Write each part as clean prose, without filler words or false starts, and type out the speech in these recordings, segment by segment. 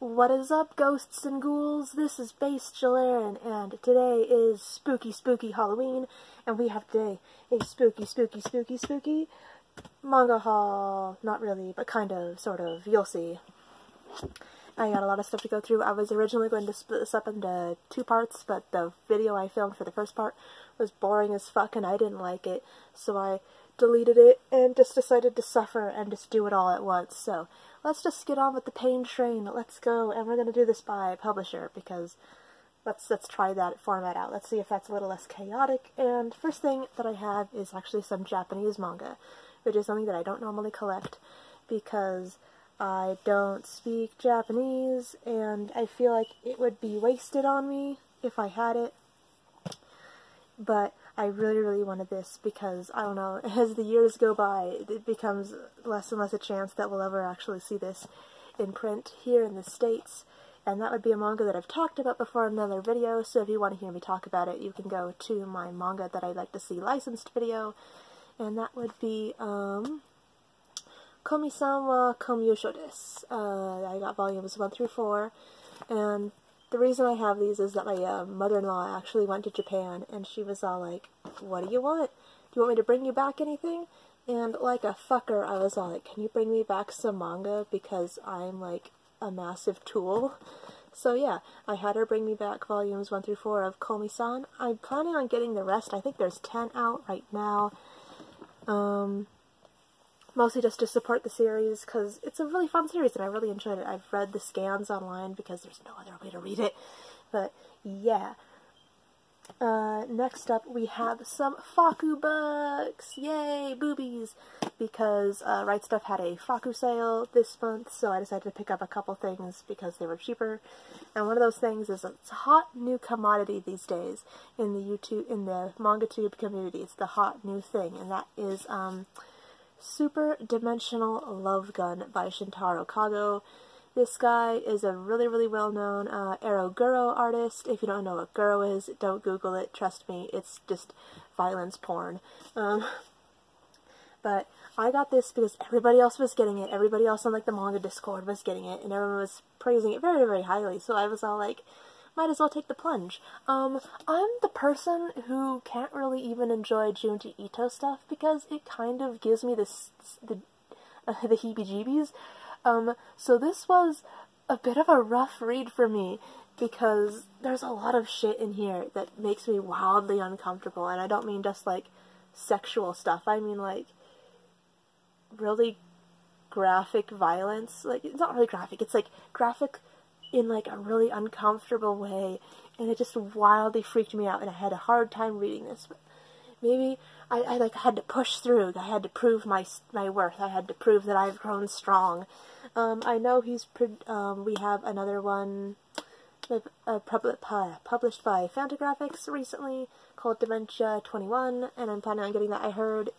What is up, ghosts and ghouls? This is Base Jalarin, and today is spooky, spooky Halloween, and we have today a spooky, spooky, spooky, spooky manga haul. Not really, but kind of, sort of. You'll see. I got a lot of stuff to go through. I was originally going to split this up into 2 parts, but the video I filmed for the first part was boring as fuck, and I didn't like it, so I deleted it and just decided to suffer and just do it all at once. So let's just get on with the pain train. Let's go, and we're gonna do this by publisher because let's try that format out. Let's see if that's a little less chaotic. And first thing that I have is actually some Japanese manga, which is something that I don't normally collect because I don't speak Japanese, and I feel like it would be wasted on me if I had it. But I really, really wanted this because, I don't know, as the years go by, it becomes less and less a chance that we'll ever actually see this in print here in the States. And that would be a manga that I've talked about before in another video, so if you want to hear me talk about it, you can go to my manga that I'd like to see licensed video. And that would be, Komi-san wa Komyusho desu. I got volumes 1 through 4, and the reason I have these is that my mother-in-law actually went to Japan, and she was all like, what do you want? Do you want me to bring you back anything? And like a fucker, I was all like, can you bring me back some manga? Because I'm like a massive tool. So yeah, I had her bring me back volumes 1 through 4 of Komi-san. I'm planning on getting the rest. I think there's 10 out right now. Mostly just to support the series, because it's a really fun series and I really enjoyed it. I've read the scans online because there's no other way to read it. But yeah. Next up we have some Baku Bucks! Yay! Boobies! Because Right Stuff had a Baku sale this month, so I decided to pick up a couple things because they were cheaper. And one of those things is it's a hot new commodity these days in the MangaTube community. It's the hot new thing, and that is Super Dimensional Love Gun by Shintaro Kago. This guy is a really, really well-known Guro artist. If you don't know what Guro is, don't Google it. Trust me, it's just violence porn. But I got this because everybody else was getting it. Everybody else on like the manga Discord was getting it, and everyone was praising it very, very highly. So I was all like, might as well take the plunge. I'm the person who can't really even enjoy Junji Ito stuff because it kind of gives me the heebie-jeebies. So this was a bit of a rough read for me because there's a lot of shit in here that makes me wildly uncomfortable, and I don't mean just like sexual stuff. I mean like really graphic violence. Like, it's not really graphic, it's like graphic in like a really uncomfortable way, and it just wildly freaked me out, and I had a hard time reading this. But maybe I like had to push through. I had to prove my worth. I had to prove that I've grown strong. I know we have another one published by Fantagraphics recently called Dementia 21, and I'm planning on getting that. I heard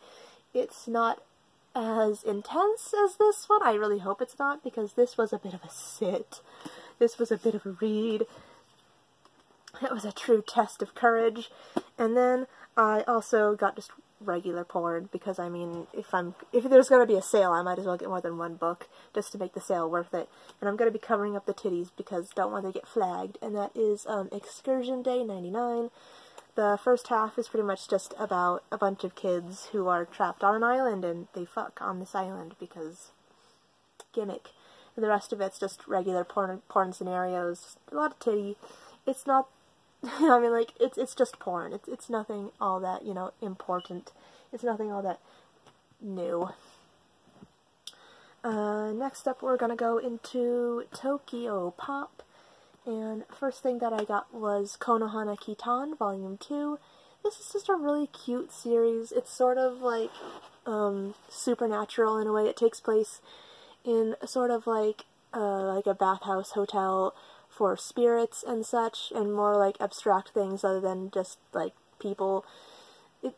it's not as intense as this one. I really hope it's not, because this was a bit of a sit. This was a bit of a read. It was a true test of courage. And then I also got just regular porn, because I mean, if there's gonna be a sale, I might as well get more than 1 book just to make the sale worth it. And I'm gonna be covering up the titties because don't want to get flagged. And that is Excursion Day 99. The first half is pretty much just about a bunch of kids who are trapped on an island and they fuck on this island because gimmick. And the rest of it's just regular porn scenarios, a lot of titty. It's not, I mean, like, it's just porn. It's nothing all that, you know, important. It's nothing all that new. Next up, we're gonna go into Tokyopop. And first thing that I got was Konohana Keaton Vol Q. This is just a really cute series. It's sort of like supernatural in a way. It takes place in sort of like a bathhouse hotel for spirits and such, and more like abstract things other than just like people.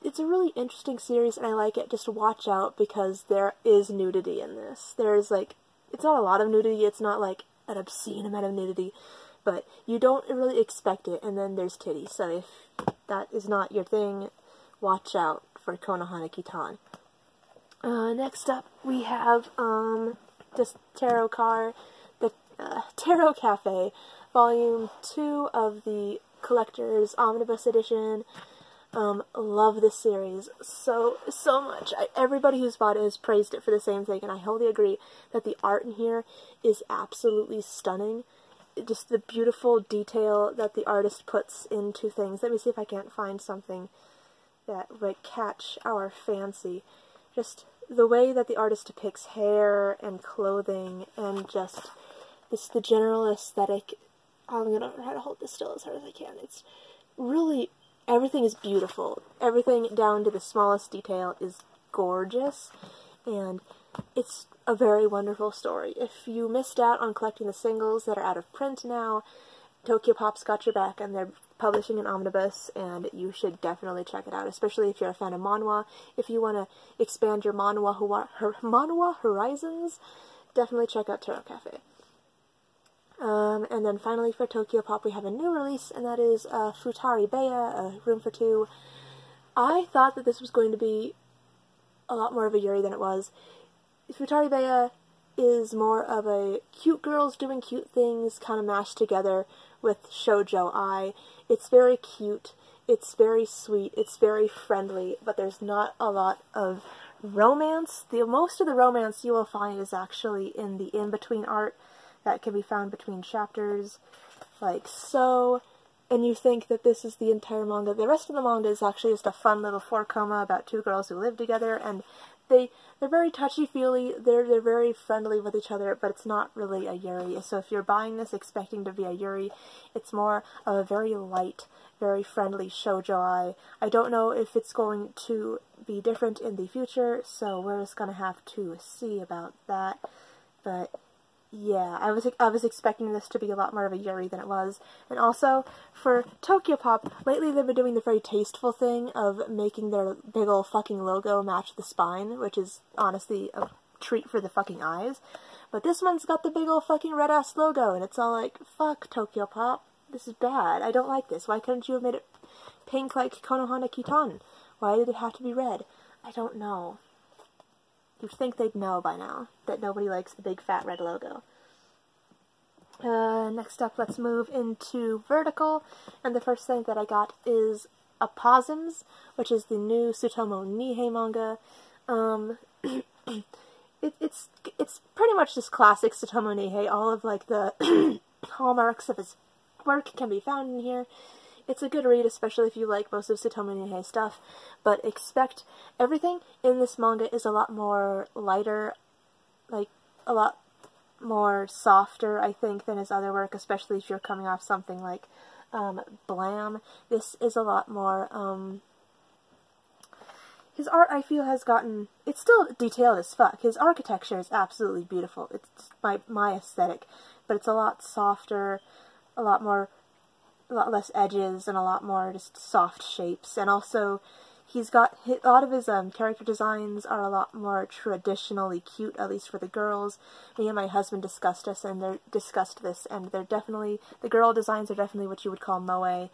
It's a really interesting series, and I like it. Just watch out because there is nudity in this. There's like, it's not a lot of nudity, it's not like an obscene amount of nudity, but you don't really expect it, and then there's titties. So if that is not your thing, watch out for Konohana Keaton. Next up we have just tarot card. Tarot Cafe, Volume 2 of the Collector's Omnibus Edition. Love this series so much. Everybody who's bought it has praised it for the same thing, and I wholly agree that the art in here is absolutely stunning. Just the beautiful detail that the artist puts into things. Let me see if I can't find something that would catch our fancy. Just the way that the artist depicts hair and clothing and just the general aesthetic. I'm gonna try to hold this still as hard as I can. It's really, everything is beautiful. Everything down to the smallest detail is gorgeous, and it's a very wonderful story. If you missed out on collecting the singles that are out of print now, Tokyopop's got your back, and they're publishing an omnibus, and you should definitely check it out, especially if you're a fan of manhwa. If you want to expand your manhwa horizons, definitely check out Tarot Cafe. And then finally for Tokyopop we have a new release, and that is Futari Beya, Room for Two. I thought that this was going to be a lot more of a Yuri than it was. Futari Beya is more of a cute girls doing cute things kind of mashed together with shoujo ai. It's very cute, it's very sweet, it's very friendly, but there's not a lot of romance. Most of the romance you will find is actually in the in-between art that can be found between chapters, like so. And you think that this is the entire manga. The rest of the manga is actually just a fun little 4-koma about two girls who live together, and they're very touchy-feely, they're very friendly with each other, but it's not really a Yuri. So if you're buying this expecting to be a Yuri, it's more of a very light, very friendly shoujo ai. I don't know if it's going to be different in the future, so we're just gonna have to see about that. But yeah, I was expecting this to be a lot more of a Yuri than it was. And also, for Tokyopop, lately they've been doing the very tasteful thing of making their big ol' fucking logo match the spine, which is honestly a treat for the fucking eyes. But this one's got the big ol' fucking red-ass logo, and it's all like, fuck Tokyopop, this is bad, I don't like this. Why couldn't you have made it pink like Konohana Keaton? Why did it have to be red? I don't know. You'd think they'd know by now that nobody likes the big fat red logo. Next up, let's move into Vertical, and the first thing that I got is Opossums, which is the new Tsutomu Nihei manga. It's pretty much just classic Tsutomu Nihei. All of like the hallmarks of his work can be found in here. It's a good read, especially if you like most of Tsutomu Nihei stuff, but expect everything in this manga is a lot more lighter, like a lot more softer, I think, than his other work, especially if you're coming off something like Blam. This is a lot more, his art, I feel, has gotten, it's still detailed as fuck. His architecture is absolutely beautiful. It's my aesthetic, but it's a lot softer, a lot less edges, and a lot more just soft shapes. And also, a lot of his character designs are a lot more traditionally cute, at least for the girls. Me and my husband discussed this, and they're definitely, the girl designs are definitely what you would call moe.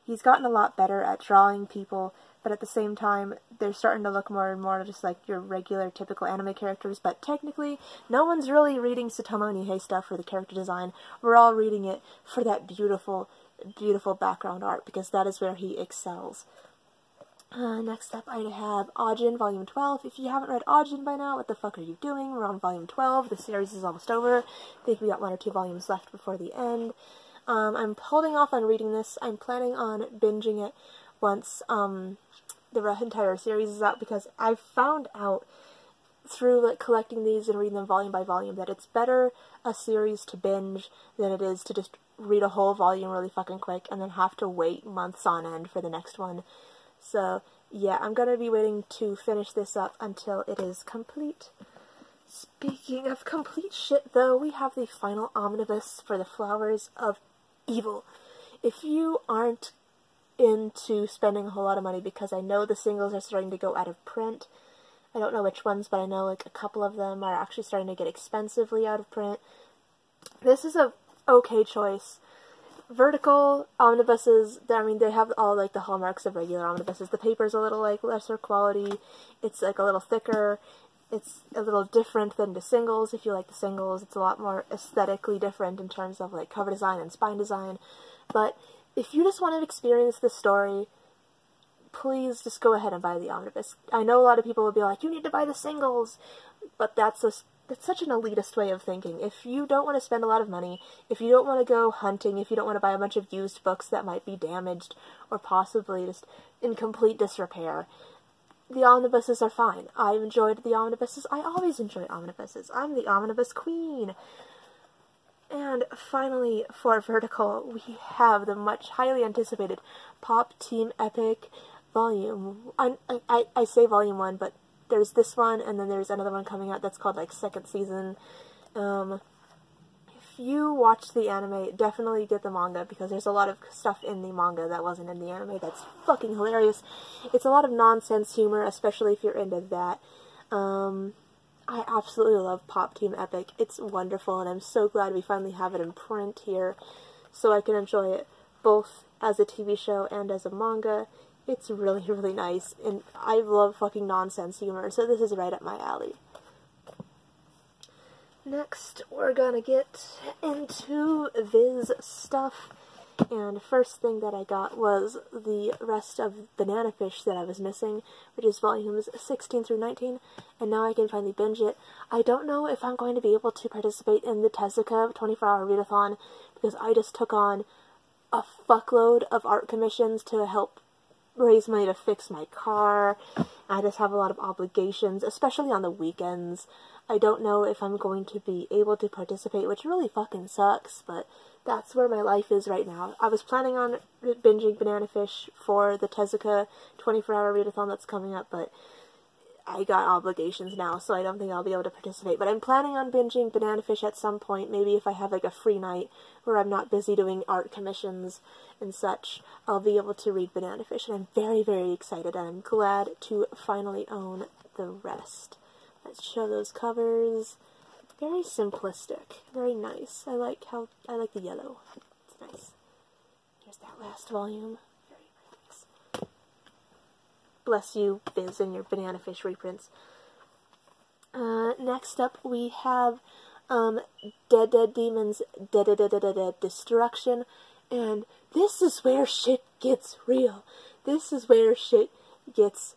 He's gotten a lot better at drawing people, but at the same time, they're starting to look more and more just like your regular, typical anime characters. But technically, no one's really reading Tsutomu Nihei stuff for the character design. We're all reading it for that beautiful, beautiful background art, because that is where he excels. Next up, I have Ajin Volume 12. If you haven't read Ajin by now, what the fuck are you doing? We're on Volume 12. The series is almost over. I think we got 1 or 2 volumes left before the end. I'm holding off on reading this. I'm planning on binging it once the entire series is out, because I've found out through like collecting these and reading them volume by volume that it's better a series to binge than it is to just read a whole volume really fucking quick and then have to wait months on end for the next one. So, yeah, I'm gonna be waiting to finish this up until it is complete. Speaking of complete shit, though, we have the final omnibus for the Flowers of Evil. If you aren't into spending a whole lot of money, because I know the singles are starting to go out of print, I don't know which ones, but I know like a couple of them are actually starting to get expensively out of print, this is a okay choice. Vertical omnibuses, I mean, they have all like the hallmarks of regular omnibuses. The paper's a little like lesser quality, it's like a little thicker, It's a little different than the singles. If you like the singles, it's a lot more aesthetically different in terms of like cover design and spine design. But if you just want to experience the story, please just go ahead and buy the omnibus. I know a lot of people will be like, you need to buy the singles, but that's such an elitist way of thinking. If you don't want to spend a lot of money, if you don't want to go hunting, if you don't want to buy a bunch of used books that might be damaged or possibly just in complete disrepair, the omnibuses are fine. I've enjoyed the omnibuses. I always enjoy omnibuses. I'm the omnibus queen. And finally, for vertical, we have the much highly anticipated Pop Team Epic volume. I say volume 1, but there's this one, and then there's another one coming out that's called, like, second season. If you watched the anime, definitely get the manga, because there's a lot of stuff in the manga that wasn't in the anime that's fucking hilarious. It's a lot of nonsense humor, especially if you're into that. I absolutely love Pop Team Epic. It's wonderful, and I'm so glad we finally have it in print here, so I can enjoy it both as a TV show and as a manga. It's really, really nice, and I love fucking nonsense humor, so this is right up my alley. Next, we're gonna get into Viz stuff, and first thing that I got was the rest of Banana Fish that I was missing, which is volumes 16 through 19, and now I can finally binge it. I don't know if I'm going to be able to participate in the Tezuka 24-hour readathon, because I just took on a fuckload of art commissions to help raise money to fix my car. I just have a lot of obligations, especially on the weekends. I don't know if I'm going to be able to participate, which really fucking sucks, but that's where my life is right now. I was planning on binging Banana Fish for the Tezuka 24-hour readathon that's coming up, but I got obligations now, so I don't think I'll be able to participate. But I'm planning on binging Banana Fish at some point, maybe if I have like a free night where I'm not busy doing art commissions and such, I'll be able to read Banana Fish, and I'm very, very excited, and I'm glad to finally own the rest. Let's show those covers. Very simplistic, very nice. I like the yellow. It's nice. There's that last volume. Very, very nice. Bless you, Viz, and your Banana Fish reprints. Next up, we have Dead Demons, Dead Destruction, and this is where shit gets real. This is where shit gets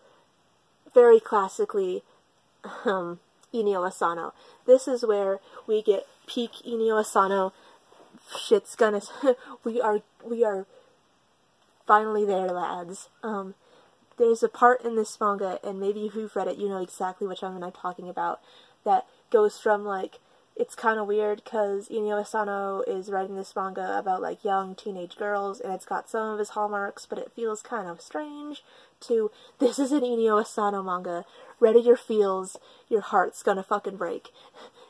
very classically Inio Asano. This is where we get peak Inio Asano. Shit's gonna we are finally there, lads. There's a part in this manga, and maybe if you've read it, you know exactly which one I'm talking about, that goes from, like, it's kind of weird because Inio Asano is writing this manga about, like, young teenage girls, and it's got some of his hallmarks, but it feels kind of strange, to, this is an Inio Asano manga. Ready your feels, your heart's gonna fucking break.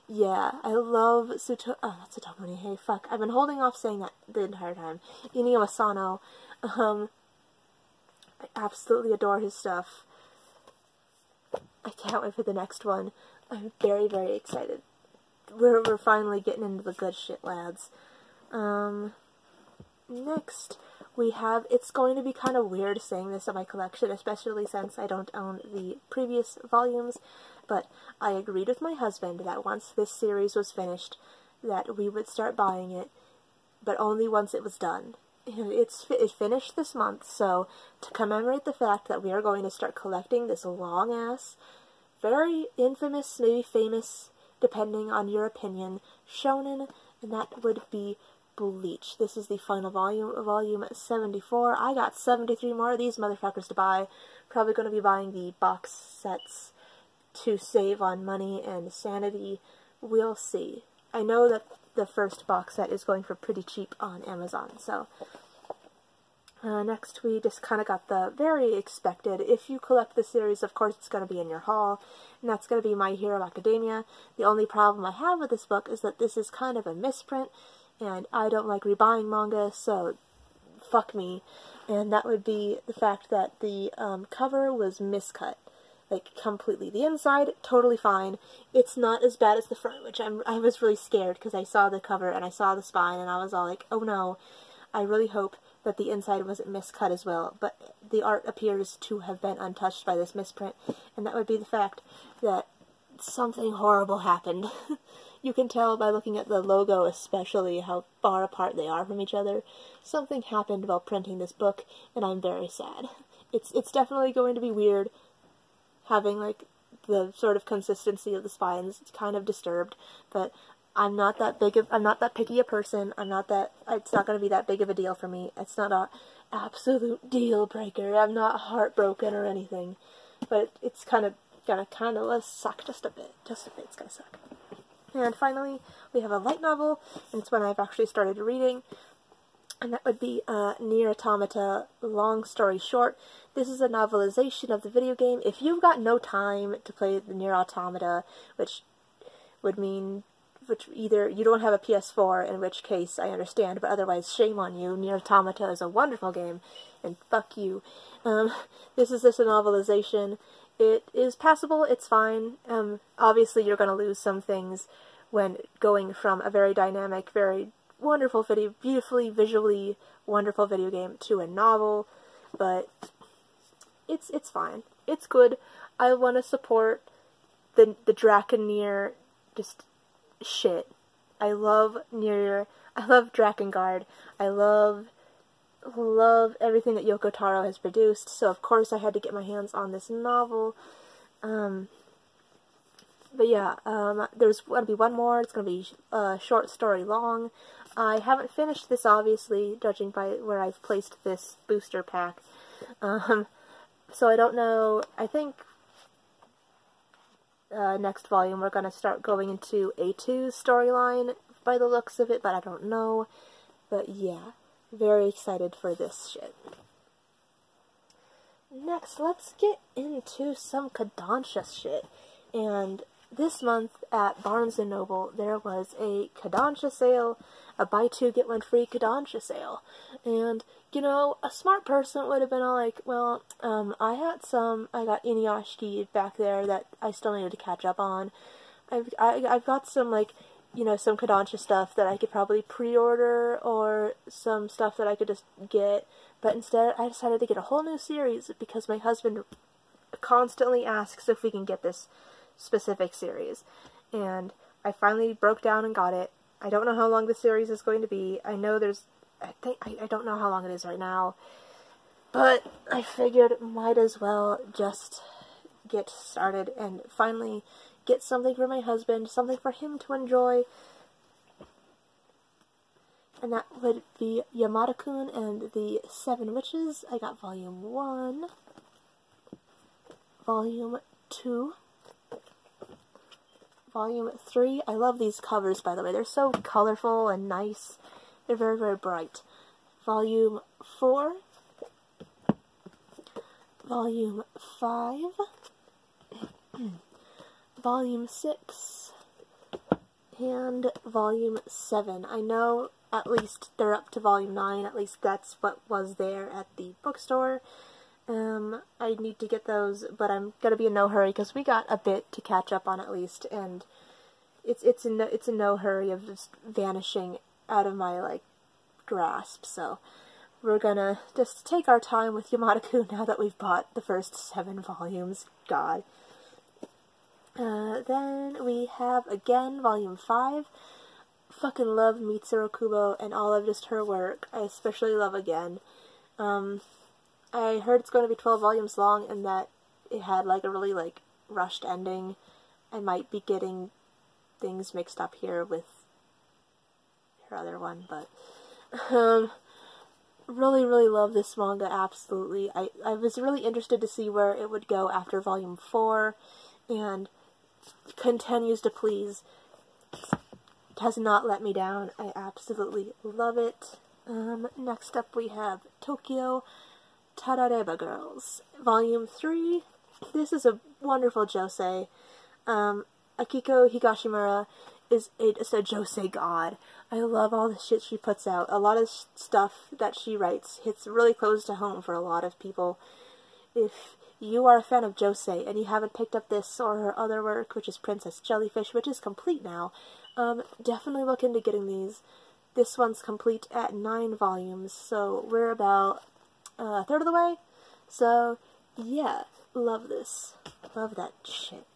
Yeah, I love that's a timoni. Hey, fuck. I've been holding off saying that the entire time. Inio Asano. I absolutely adore his stuff. I can't wait for the next one. I'm very, very excited. We're finally getting into the good shit, lads. Next, we have, it's going to be kind of weird saying this in my collection, especially since I don't own the previous volumes, but I agreed with my husband that once this series was finished, that we would start buying it, but only once it was done. It finished this month, so to commemorate the fact that we are going to start collecting this long-ass, very infamous, maybe famous, depending on your opinion, shonen, and that would be Bleach. This is the final volume, volume 74. I got 73 more of these motherfuckers to buy. Probably going to be buying the box sets to save on money and sanity. We'll see. I know that the first box set is going for pretty cheap on Amazon, so next we just kind of got the very expected, if you collect the series, of course it's going to be in your haul, and that's going to be My Hero Academia. The only problem I have with this book is that this is kind of a misprint, and I don't like rebuying manga, so fuck me. And that would be the fact that the cover was miscut. Like, completely. The inside, totally fine. It's not as bad as the front, which I was really scared, because I saw the cover, and I saw the spine, and I was all like, oh no, I really hope that the inside wasn't miscut as well. But the art appears to have been untouched by this misprint, and that would be the fact that something horrible happened. You can tell by looking at the logo especially how far apart they are from each other. Something happened while printing this book, and I'm very sad. It's definitely going to be weird having, like, the sort of consistency of the spines. It's kind of disturbed, but I'm not that picky a person. it's not going to be that big of a deal for me. It's not a absolute deal breaker. I'm not heartbroken or anything, but it's gonna suck just a bit. It's gonna suck. And finally, we have a light novel, and it's one I've actually started reading, and that would be Nier Automata, Long Story Short. This is a novelization of the video game. If you've got no time to play the Nier Automata, which either you don't have a PS4, in which case I understand, but otherwise shame on you. Nier Automata is a wonderful game, and fuck you. This is just a novelization. It is passable, it's fine. Obviously you're going to lose some things when going from a very dynamic, very wonderful beautifully, visually wonderful video game to a novel, but it's fine. It's good. I want to support the Drakengard just shit. I love Nier. I love Drakengard. I love everything that Yoko Taro has produced, so of course I had to get my hands on this novel. But yeah, there's going to be one more. It's going to be a short story long. I haven't finished this, obviously, judging by where I've placed this booster pack. So I don't know. I think next volume we're going to start going into A2's storyline by the looks of it, but I don't know. But yeah. Very excited for this shit. Next, let's get into some Kodansha shit. And this month at Barnes & Noble, there was a Kodansha sale, a buy two get one free Kodansha sale. And, you know, a smart person would have been all like, well, I got Inuyashiki back there that I still needed to catch up on. I've got some, like, you know, some Kodansha stuff that I could probably pre-order, or some stuff that I could just get, but instead I decided to get a whole new series because my husband constantly asks if we can get this specific series, and I finally broke down and got it. I don't know how long the series is going to be. I know I don't know how long it is right now, but I figured might as well just get started and finally get something for my husband, something for him to enjoy, and that would be Yamadakun and the Seven Witches. I got Volume 1, Volume 2, Volume 3. I love these covers, by the way. They're so colorful and nice. They're very, very bright. Volume 4, Volume 5, Volume 6, and Volume 7. I know at least they're up to Volume 9, at least that's what was there at the bookstore. I need to get those, but I'm gonna be in no hurry because we got a bit to catch up on at least, and it's in no hurry of just vanishing out of my, like, grasp, so we're gonna just take our time with Yamadakun now that we've bought the first 7 volumes. God. Then we have, again, Volume 5. Fucking love Mitsuru Kubo and all of just her work. I especially love Again. I heard it's going to be 12 volumes long and that it had, like, a really, like, rushed ending. I might be getting things mixed up here with her other one, but, really, really love this manga, absolutely. I was really interested to see where it would go after Volume 4, and continues to please. Has not let me down. I absolutely love it. Next up we have Tokyo Tarareba Girls, Volume 3. This is a wonderful josei. Akiko Higashimura is just a josei god. I love all the shit she puts out. A lot of stuff that she writes hits really close to home for a lot of people. If you are a fan of josei and you haven't picked up this or her other work, which is Princess Jellyfish, which is complete now, definitely look into getting these. This one's complete at 9 volumes, so we're about a third of the way. So, yeah, love this. Love that shit.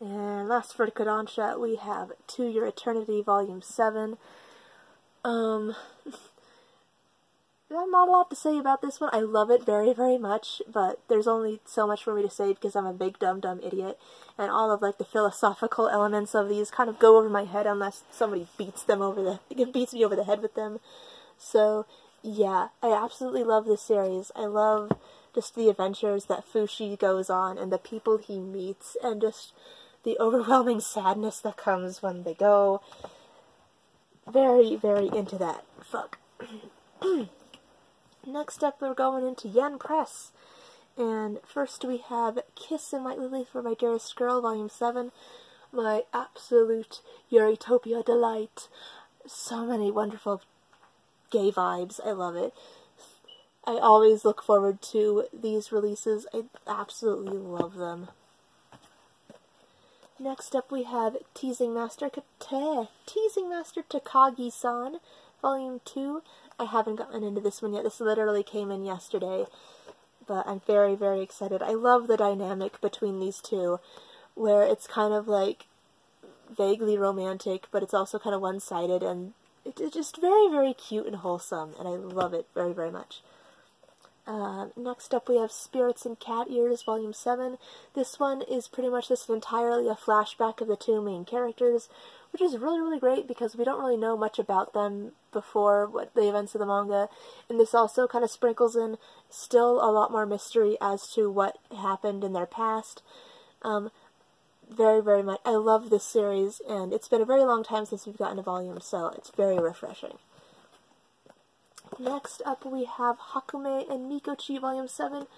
And last for Kodansha, we have To Your Eternity Volume 7. There's not a lot to say about this one. I love it very, very much, but there's only so much for me to say because I'm a big dumb idiot, and all of like the philosophical elements of these kind of go over my head unless somebody beats me over the head with them. So yeah, I absolutely love this series. I love just the adventures that Fushi goes on and the people he meets and just the overwhelming sadness that comes when they go. Very, very into that. Fuck. Next up, we're going into Yen Press. And first we have Kiss and White Lily for My Dearest Girl, Volume 7. My absolute Yuritopia delight. So many wonderful gay vibes. I love it. I always look forward to these releases. I absolutely love them. Next up we have Teasing Master Takagi-san, Volume 2. I haven't gotten into this one yet. This literally came in yesterday, but I'm very, very excited. I love the dynamic between these two, where it's kind of like vaguely romantic, but it's also kind of one-sided, and it's just very, very cute and wholesome, and I love it very, very much. Next up we have Spirits and Cat Ears, Volume 7. This one is pretty much just entirely a flashback of the two main characters, which is really, really great because we don't really know much about them before the events of the manga, and this also kind of sprinkles in still a lot more mystery as to what happened in their past. Very, very much. I love this series, and it's been a very long time since we've gotten a volume, so it's very refreshing. Next up we have Hakume and Mikochi, Volume 7.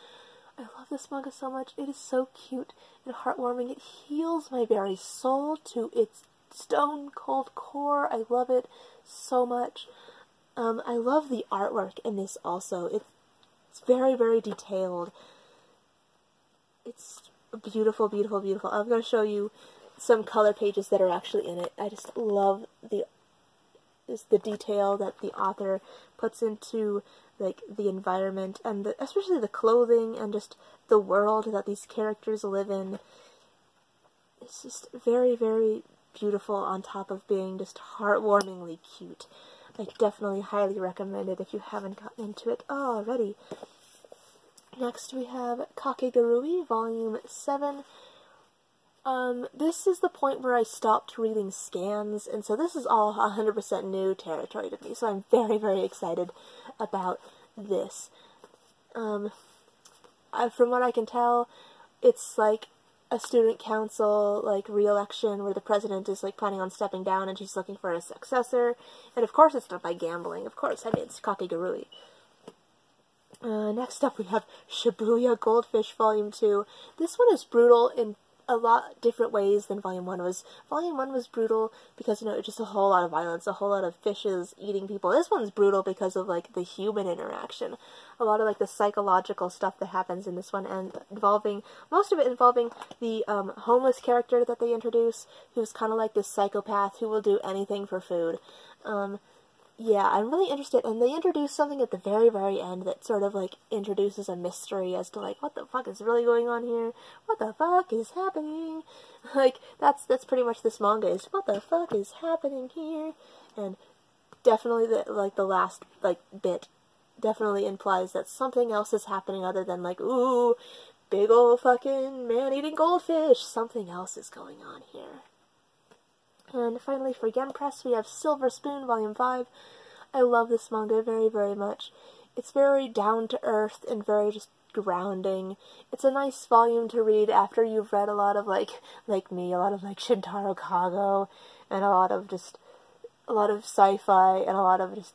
I love this manga so much. It is so cute and heartwarming. It heals my very soul to its stone cold core. I love it so much. I love the artwork in this also. It's very, very detailed. It's beautiful, beautiful, beautiful. I'm going to show you some color pages that are actually in it. I just love the detail that the author puts into like the environment and especially the clothing and just the world that these characters live in. It's just very, very beautiful on top of being just heartwarmingly cute. I definitely highly recommend it if you haven't gotten into it already. Next we have Kaguya Guru, Volume 7. This is the point where I stopped reading scans, and so this is all 100% new territory to me, so I'm very, very excited about this. From what I can tell, it's like a student council, like, re-election where the president is, like, planning on stepping down and she's looking for a successor, and of course it's done by gambling, of course, I mean, it's Kaguya Guru. Next up we have Shibuya Goldfish, Volume 2. This one is brutal in a lot different ways than Volume 1 was. Volume 1 was brutal because, you know, just a whole lot of violence, a whole lot of fishes eating people. This one's brutal because of, like, the human interaction. A lot of, like, the psychological stuff that happens in this one, and most of it involving the, homeless character that they introduce, who's kind of like this psychopath who will do anything for food. Yeah, I'm really interested, and they introduce something at the very, very end that sort of, like, introduces a mystery as to, like, what the fuck is really going on here? What the fuck is happening? Like, that's pretty much this manga is, what the fuck is happening here? And definitely, the last, like, bit definitely implies that something else is happening other than, like, ooh, big ol' fucking man-eating goldfish. Something else is going on here. And finally, for Yen Press, we have Silver Spoon, Volume 5. I love this manga very, very much. It's very down-to-earth and very just grounding. It's a nice volume to read after you've read a lot of, like me, a lot of, like, Shintaro Kago, and a lot of sci-fi, and a lot of just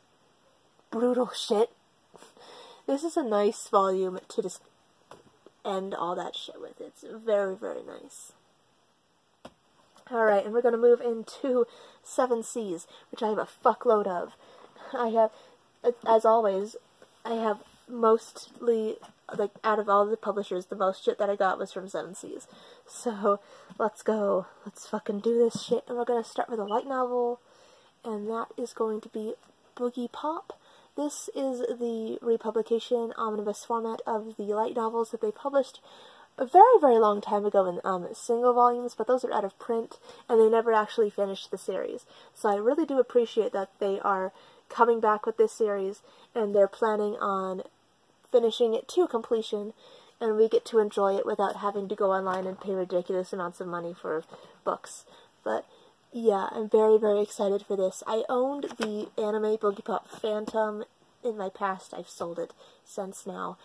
brutal shit. This is a nice volume to just end all that shit with. It's very, very nice. Alright, and we're going to move into 7 Seas, which I have a fuckload of. I have, as always, I have mostly, like, out of all the publishers, the most shit that I got was from 7 Seas. So, let's go. Let's fucking do this shit. And we're going to start with a light novel, and that is going to be Boogie Pop. This is the republication omnibus format of the light novels that they published a very, very long time ago in single volumes, but those are out of print, and they never actually finished the series. So I really do appreciate that they are coming back with this series, and they're planning on finishing it to completion, and we get to enjoy it without having to go online and pay ridiculous amounts of money for books. But yeah, I'm very, very excited for this. I owned the anime Tokyopop Phantom in my past. I've sold it since now.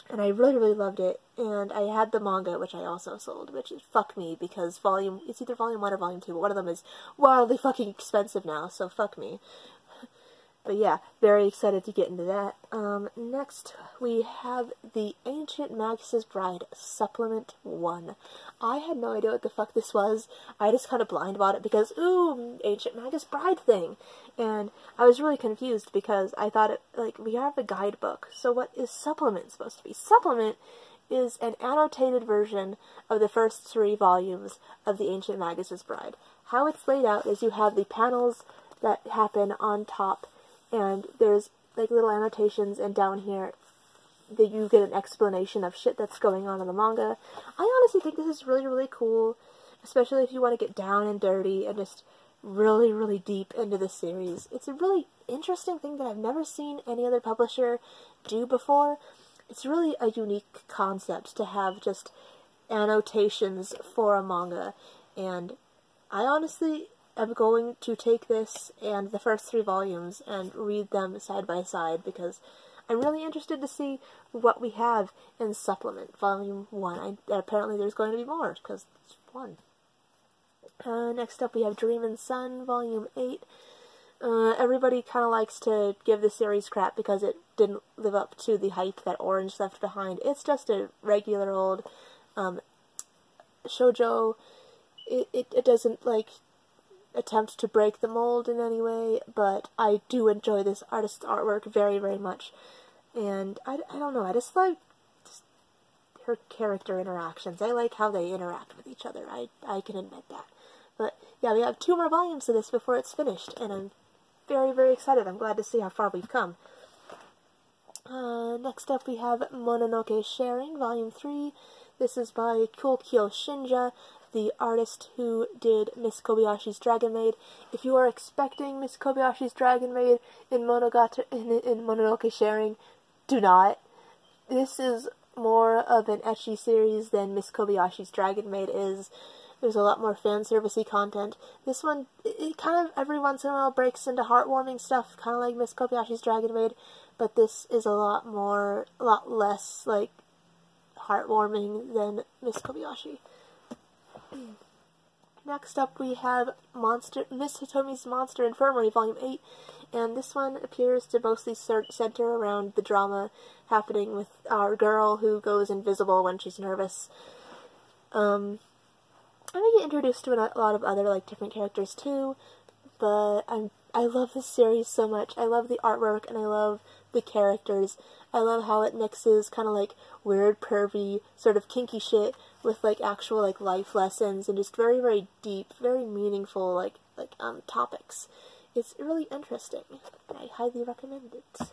And I really, really loved it. And I had the manga, which I also sold, which is fuck me, because it's either volume 1 or volume 2, but one of them is wildly fucking expensive now, so fuck me. But yeah, very excited to get into that. Next, we have the Ancient Magus' Bride Supplement 1. I had no idea what the fuck this was. I just kind of blind bought it because, ooh, Ancient Magus Bride thing. And I was really confused because I thought it, like, we have a guidebook, so what is supplement supposed to be? Supplement is an annotated version of the first 3 volumes of the Ancient Magus' Bride. How it's laid out is you have the panels that happen on top, and there's like little annotations, and down here that you get an explanation of shit that's going on in the manga. I honestly think this is really, really cool, especially if you want to get down and dirty and just really, really deep into the series. It's a really interesting thing that I've never seen any other publisher do before. It's really a unique concept to have just annotations for a manga, and I honestly am going to take this and the first 3 volumes and read them side by side because I'm really interested to see what we have in Supplement Volume 1. Apparently there's going to be more because it's 1. Next up we have Dream and Sun Volume 8. Everybody kind of likes to give the series crap because it didn't live up to the hype that Orange left behind. It's just a regular old shoujo. It doesn't, like, attempt to break the mold in any way, but I do enjoy this artist's artwork very, very much. And I don't know, I just like her character interactions. I like how they interact with each other. I can admit that. But yeah, we have 2 more volumes of this before it's finished, and I'm very, very excited. I'm glad to see how far we've come. Next up we have Mononoke Sharing, Volume 3. This is by Kokyo Shinja, the artist who did Miss Kobayashi's Dragon Maid. If you are expecting Miss Kobayashi's Dragon Maid in Mononoke Sharing, do not. This is more of an ecchi series than Miss Kobayashi's Dragon Maid is. There's a lot more fan-servicey content. This one, it kind of every once in a while breaks into heartwarming stuff, kind of like Miss Kobayashi's Dragon Maid, but this is a lot less, like, heartwarming than Miss Kobayashi. Next up we have Miss Hitomi's Monster Infirmary, Volume 8, and this one appears to mostly center around the drama happening with our girl who goes invisible when she's nervous. I'm gonna get introduced to a lot of other, like, different characters too, but I love this series so much. I love the artwork, and I love the characters. I love how it mixes kind of, like, weird, pervy, sort of kinky shit with, like, actual, like, life lessons, and just very, very deep, very meaningful, like, topics. It's really interesting. I highly recommend it.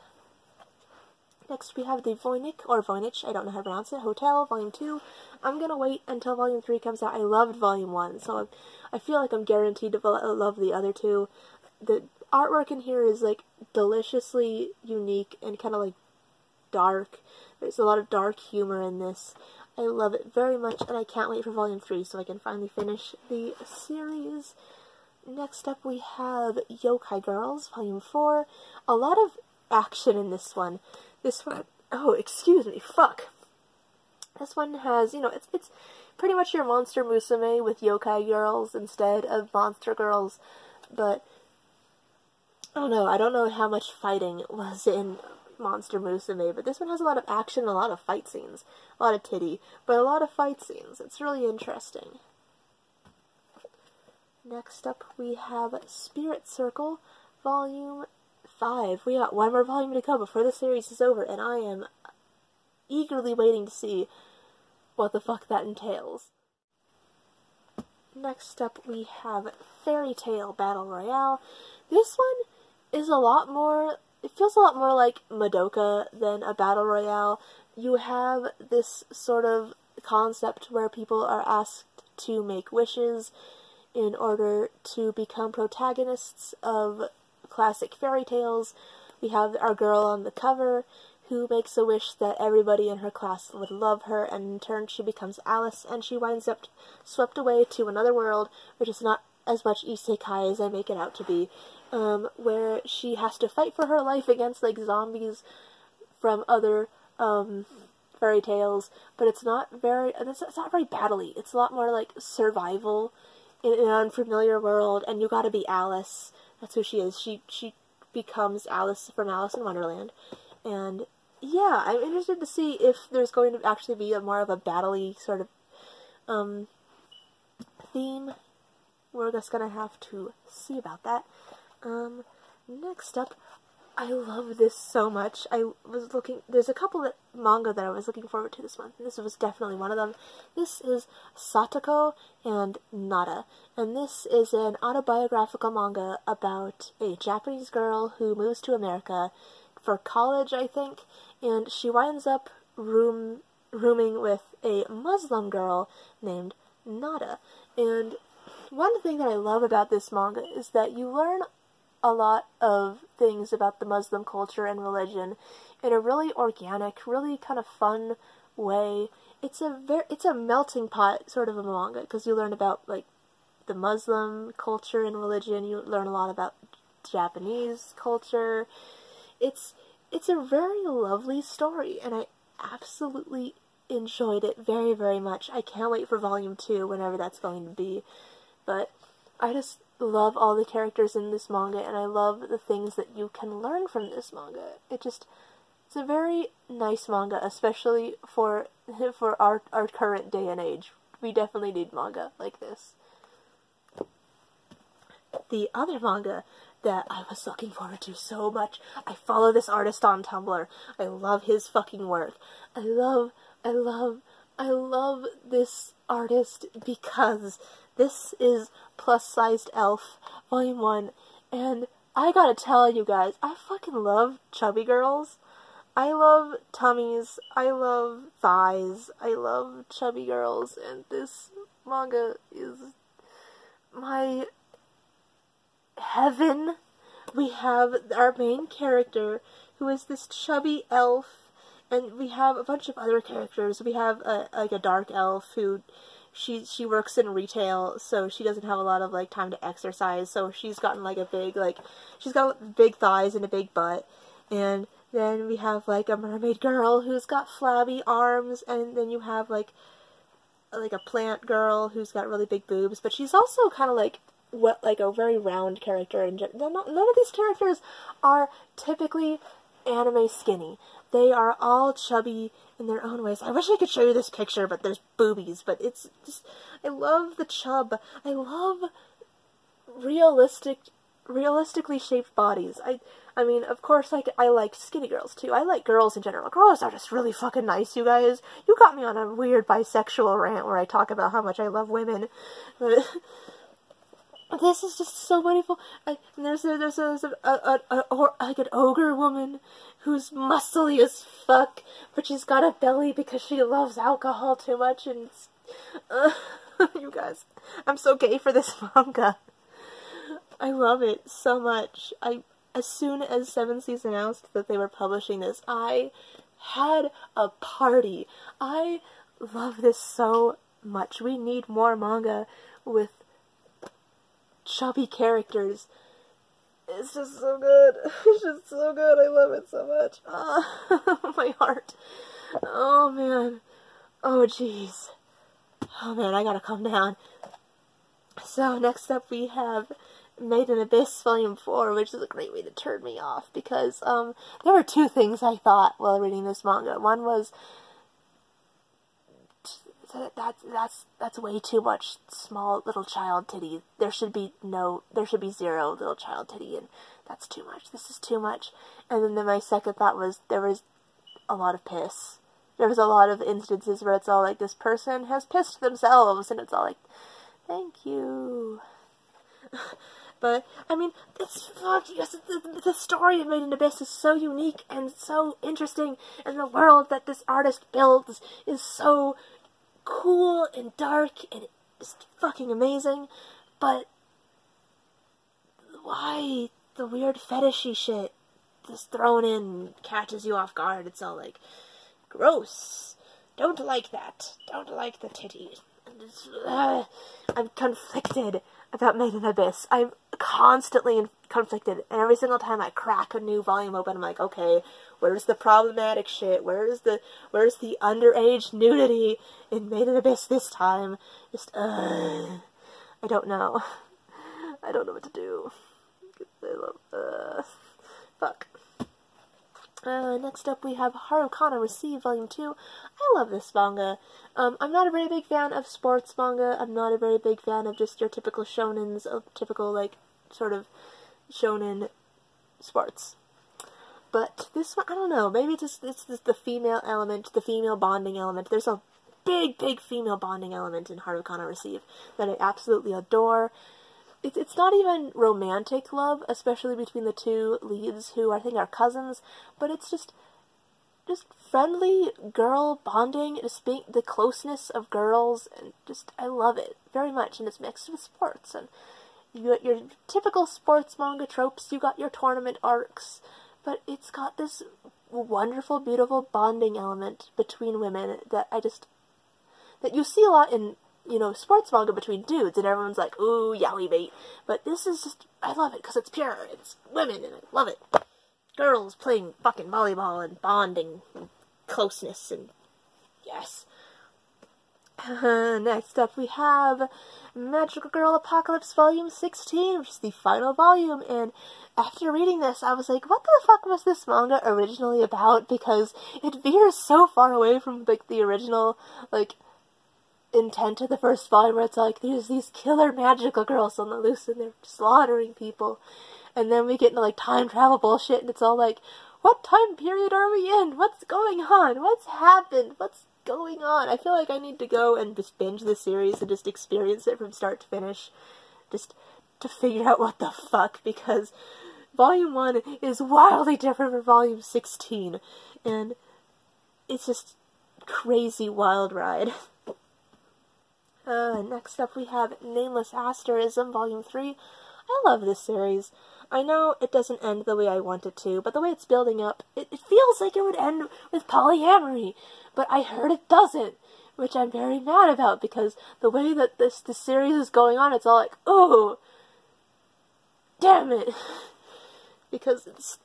Next we have the Voynich, I don't know how to pronounce it, Hotel, Volume 2. I'm gonna wait until Volume 3 comes out. I loved Volume 1, so I feel like I'm guaranteed to love the other 2. The artwork in here is, like, deliciously unique and kind of, like, dark. There's a lot of dark humor in this. I love it very much, and I can't wait for Volume 3 so I can finally finish the series. Next up we have Yokai Girls, Volume 4. A lot of action in this one. This one, oh, excuse me, fuck. This one has, you know, it's pretty much your Monster Musume with Yokai Girls instead of Monster Girls, but I don't know how much fighting was in Monster Musume, but this one has a lot of action, a lot of fight scenes, a lot of titty, but a lot of fight scenes. It's really interesting. Next up we have Spirit Circle, Volume 5. We got 1 more volume to go before the series is over, and I am eagerly waiting to see what the fuck that entails. Next up we have Fairy Tail Battle Royale. This one is a lot more, it feels a lot more like Madoka than a Battle Royale, you have this sort of concept where people are asked to make wishes in order to become protagonists of classic fairy tales. We have our girl on the cover who makes a wish that everybody in her class would love her, and in turn she becomes Alice, and she winds up swept away to another world, which is not as much isekai as I make it out to be, where she has to fight for her life against, like, zombies from other, fairy tales, but it's not very battle-y. It's a lot more like survival in an unfamiliar world, and you gotta be Alice. That's who she is. She becomes Alice from Alice in Wonderland, and yeah, I'm interested to see if there's going to actually be more of a battle-y sort of theme. We're just gonna have to see about that. Next up, I love this so much. There's a couple of manga that I was looking forward to this month, and this was definitely one of them. This is SATACO and Nada, and this is an autobiographical manga about a Japanese girl who moves to America for college, I think, and she winds up rooming with a Muslim girl named Nada. And one thing that I love about this manga is that you learn a lot of things about the Muslim culture and religion in a really organic, really kind of fun way. It's a melting pot sort of a manga, because you learn about, like, the Muslim culture and religion. You learn a lot about Japanese culture. It's a very lovely story, and I absolutely enjoyed it very, very much. I can't wait for volume 2, whenever that's going to be. But I just love all the characters in this manga, and I love the things that you can learn from this manga. It's a very nice manga, especially for our current day and age. We definitely need manga like this. The other manga that I was looking forward to so much, I follow this artist on Tumblr. I love his fucking work. I love this artist because this is Plussized Elf, Volume 1, and I gotta tell you guys, I fucking love chubby girls. I love tummies, I love thighs, I love chubby girls, and this manga is my heaven. We have our main character, who is this chubby elf, and we have a bunch of other characters. We have a dark elf who she works in retail, so she doesn't have a lot of, like, time to exercise, so she's gotten, like, she's got big thighs and a big butt. And then we have, like, a mermaid girl who's got flabby arms, and then you have, like a plant girl who's got really big boobs, but she's also kind of, like a very round character. And none of these characters are typically anime skinny. They are all chubby in their own ways. I wish I could show you this picture, but there's boobies. But it's just, I love the chub. I love realistically shaped bodies. I mean, of course, I like skinny girls too. I like girls in general. Girls are just really fucking nice, you guys. You got me on a weird bisexual rant where I talk about how much I love women. But this is just so wonderful. There's like an ogre woman who's muscly as fuck, but she's got a belly because she loves alcohol too much, and you guys, I'm so gay for this manga. I love it so much. As soon as 7 Seas announced that they were publishing this, I had a party. I love this so much. We need more manga with chubby characters. It's just so good. It's just so good. I love it so much. My heart. Oh, man. Oh, jeez. Oh, man, I gotta calm down. So, next up we have Made in Abyss Volume 4, which is a great way to turn me off, because, there were two things I thought while reading this manga. One was, that's way too much small little child titty. There should be 0 little child titty, and that's too much. This is too much. And then my second thought was, there was a lot of piss. There was a lot of instances where it's all like, this person has pissed themselves, and it's all like, thank you. But, I mean, the story of Made in Abyss is so unique and so interesting, and the world that this artist builds is so cool and dark and just fucking amazing. But why the weird fetishy shit just thrown in catches you off guard? It's all like, gross, don't like that, don't like the titties. I'm conflicted about Made in Abyss. I'm constantly conflicted, and every single time I crack a new volume open, I'm like, okay, where's the problematic shit? Where's the underage nudity in Made in Abyss this time? Just, I don't know. I don't know what to do. I love, fuck. Next up we have Harukana Receive Volume 2. I love this manga. I'm not a very big fan of sports manga. I'm not a very big fan of just your typical shonens, of typical, like, sort of shonen sports. But this one, I don't know, maybe it's the female element, the female bonding element. There's a big female bonding element in Harukana Receive that I absolutely adore. It's not even romantic love, especially between the two leads, who I think are cousins, but it's just friendly girl bonding, just being the closeness of girls, and just, I love it very much, and it's mixed with sports, and you got your typical sports manga tropes, you got your tournament arcs, but it's got this wonderful, beautiful bonding element between women that that you see a lot in, you know, sports manga between dudes, and everyone's like, ooh, yaoi bait. But this is just, I love it, because it's pure, it's women, and I love it. Girls playing fucking volleyball, and bonding, and closeness, and yes. Next up we have Magical Girl Apocalypse Volume 16, which is the final volume, and after reading this, I was like, what the fuck was this manga originally about? Because it veers so far away from, like, the original, like, intent of the first volume, where it's like, there's these killer magical girls on the loose and they're slaughtering people, and then we get into like time travel bullshit, and it's all like, what time period are we in? What's going on? What's happened? What's going on? I feel like I need to go and just binge the series and just experience it from start to finish, just to figure out what the fuck, because Volume 1 is wildly different from Volume 16, and it's just crazy wild ride. Next up we have Nameless Asterism, Volume 3. I love this series. I know it doesn't end the way I want it to, but the way it's building up, it feels like it would end with polyamory, but I heard it doesn't, which I'm very mad about, because the way that this series is going on, it's all like, oh, damn it, because it's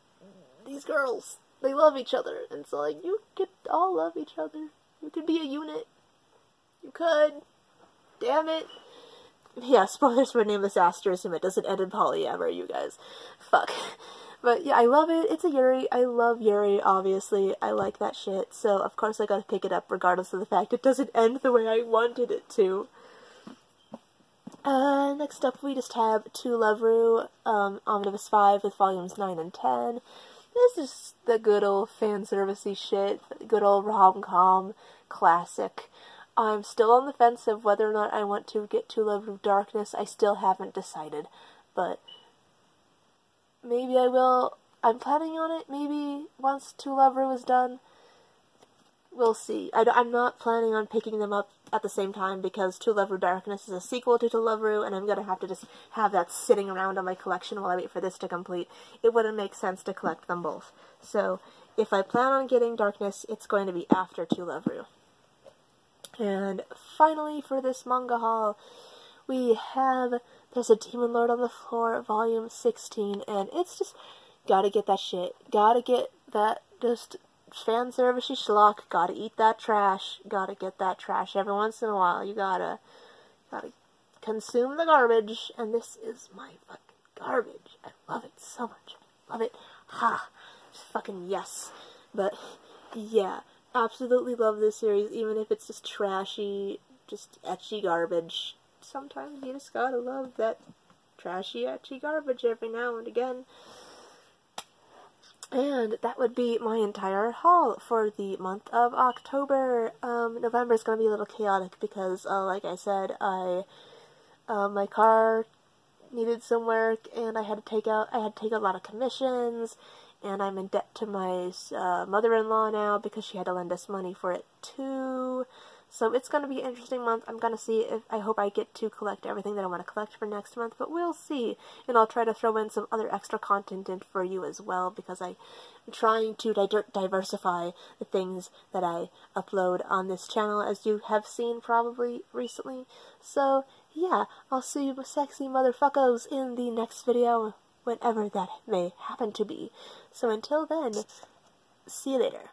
these girls, they love each other, and it's like, you could all love each other, you could be a unit, you could. Damn it. Yeah, spoilers for Nameless Asterism. It doesn't end in polyamory, you guys. Fuck. But yeah, I love it. It's a Yuri. I love Yuri, obviously. I like that shit. So, of course, I gotta pick it up regardless of the fact it doesn't end the way I wanted it to. Next up, we just have To Love Ru, Omnibus 5 with volumes 9 and 10. This is the good old fanservice-y shit. Good old rom-com classic. I'm still on the fence of whether or not I want to get To Love Ru Darkness. I still haven't decided, but maybe I will. I'm planning on it, maybe, once To Love Ru is done. We'll see. I'm not planning on picking them up at the same time, because To Love Ru Darkness is a sequel to Love Ru, and I'm gonna have to just have that sitting around on my collection while I wait for this to complete. It wouldn't make sense to collect them both. So, if I plan on getting Darkness, it's going to be after To Love Ru. And finally, for this manga haul, we have There's a Demon Lord on the Floor, Volume 16, and it's just, gotta get that shit. Gotta get that, just, fanservice schlock, gotta eat that trash, gotta get that trash every once in a while. You gotta consume the garbage, and this is my fucking garbage. I love it so much. Love it. Ha! Fucking yes. But, yeah. Absolutely love this series, even if it's just trashy, just ecchi garbage. Sometimes you just gotta love that trashy, ecchi garbage every now and again. And that would be my entire haul for the month of October. November is gonna be a little chaotic because, like I said, my car needed some work, and I had to take a lot of commissions, and I'm in debt to my mother-in-law now because she had to lend us money for it too. So it's going to be an interesting month. I'm going to see if, I hope I get to collect everything that I want to collect for next month, but we'll see. And I'll try to throw in some other extra content in for you as well, because I'm trying to diversify the things that I upload on this channel, as you have seen probably recently. So, yeah, I'll see you sexy motherfuckers in the next video, whenever that may happen to be. So until then, see you later.